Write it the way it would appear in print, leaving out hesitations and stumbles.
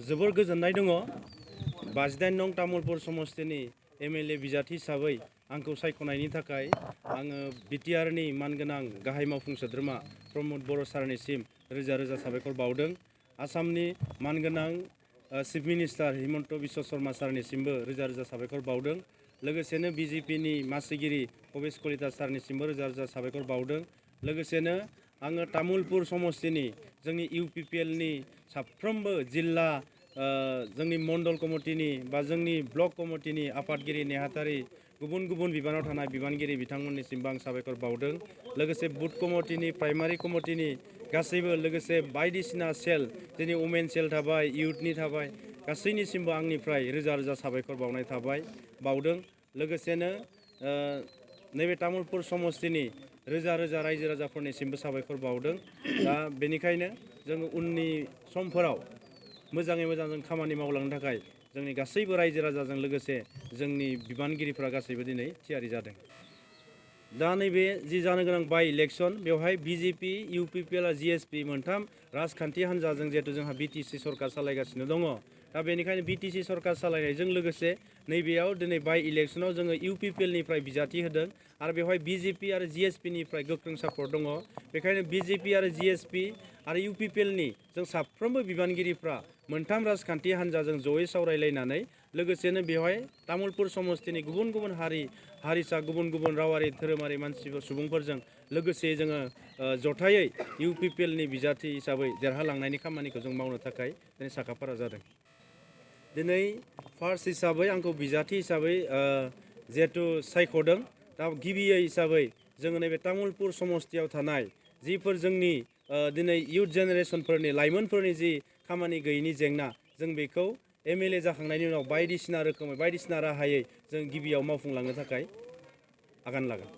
जोबोर गोजोननाय दङ 58 नं तामुलपुर समस्तिनि एमएलए बिजाथि हिसाबै आंखौ सायख'नायनि थाखाय आङो बिटिआरनि मानगोनां गाहाय मावफुं सोद्रोमा प्रमद बर' सारनिसिम रोजा रोजा साबायखर बावदों। आसामनि मानगोनां चिफ मिनिस्टार हिमन्त बिश्व शर्मा सारनिसिमबो रोजा रोजा साबायखर बावदों। लोगोसेनो बिजेपिनि मासिगिरि भबेश कलिता सारनिसिमबो रोजा रोजा साबायखर बावदों। लोगोसेनो आङो तामुलपुर समस्तिनि जोंनि इउपिपिएलनि साफ्रोमबो जिल्ला जोंनि मण्डल कमिटिनि बा जोंनि ब्लक कमिटिनि आफादगिरि नेहाथारि गुबुन गुबुन बिबानाव थानाय बिबानगिरि बिथांमोननिसिमबो आं साबायखर बावदों। लोगोसे बुथ कमिटिनि प्राइमारि कमिटिनि गासैबो लोगोसे बायदिसिना सेल दिनै वमेन सेल थाबाय इउथनि थाबाय गासैनिसिमबो आंनिफ्राय रोजा रोजा साबायखर बावनाय बावदों। लोगोसेनो नैबे तामुलपुर समस्तिनि रोजा रोजा रायजो राजाफोरनिसिमबो साबायखर बावदों। दा बेनिखायनो जों उननि समफोराव मोजाङै मोजां जों खामानि मावलांनो थाखाय जोंनि गासैबो रायजो राजाजों लोगोसे जोंनि बिबानगिरिफ्रा गासैबो दिनै थियारि जादों। दा नैबे जि जानो गोनां बाय इलेक्शन बेवहाय बिजेपि इउपिपिएल आरो जिएसपि मोनथाम राजखान्थि हान्जाजों जिहेतु जोंहा बिटिसि सरकार सालायगासिनो दङ। दा बेनिखायनो बिटिसि सरकार सालायनायजों लोगोसे नैबेयाव दिनै बाय इलेक्शनाव जोङो इउपिपिएलनिफ्राय बिजाथि होदों आरो बेवहाय बिजेपि आरो जिएसपिनिफ्राय गोख्रों सापर्ट दङ। बेखायनो बिजेपि आरो जिएसपि आरो इउपिपिएलनि जों साफ्रोमबो बिबानगिरिफ्रा मोनथाम राजखान्थि हान्जाजों जयै सावरायलायनानै लोगोसेनो बेवहाय तामुलपुर समस्तिनि गुबुन गुबुन हारिसा गुबुन गुबुन रावारि धोरोमारि मानसिफोर सुबुंफोरजों लोगोसे जोङो जथायै इउपिपिएलनि बिजाथि हिसाबै देरहालांनायनि खामानिखौ जों मावनो थाखाय दिनै साखाफारा जादों। दिनै फार्स्ट हिसाबै आंखौ बिजाथि हिसाबै जिहेतु सायख'दों। दा गिबियै हिसाबै जोङो नैबे तामुलपुर समस्तियाव थानाय जिफोर जोंनि दिनै इयुथ जेनेरेसनफोरनि लाइमोनफोरनि जि खामानि गैयैनि जेंना जों बेखौ एमएलए जाखांनायनि उनाव बायदिसिना रोखोमै बायदिसिना राहायै जों गिबियाव मावफुंलांनो थाखाय आगान लागोन।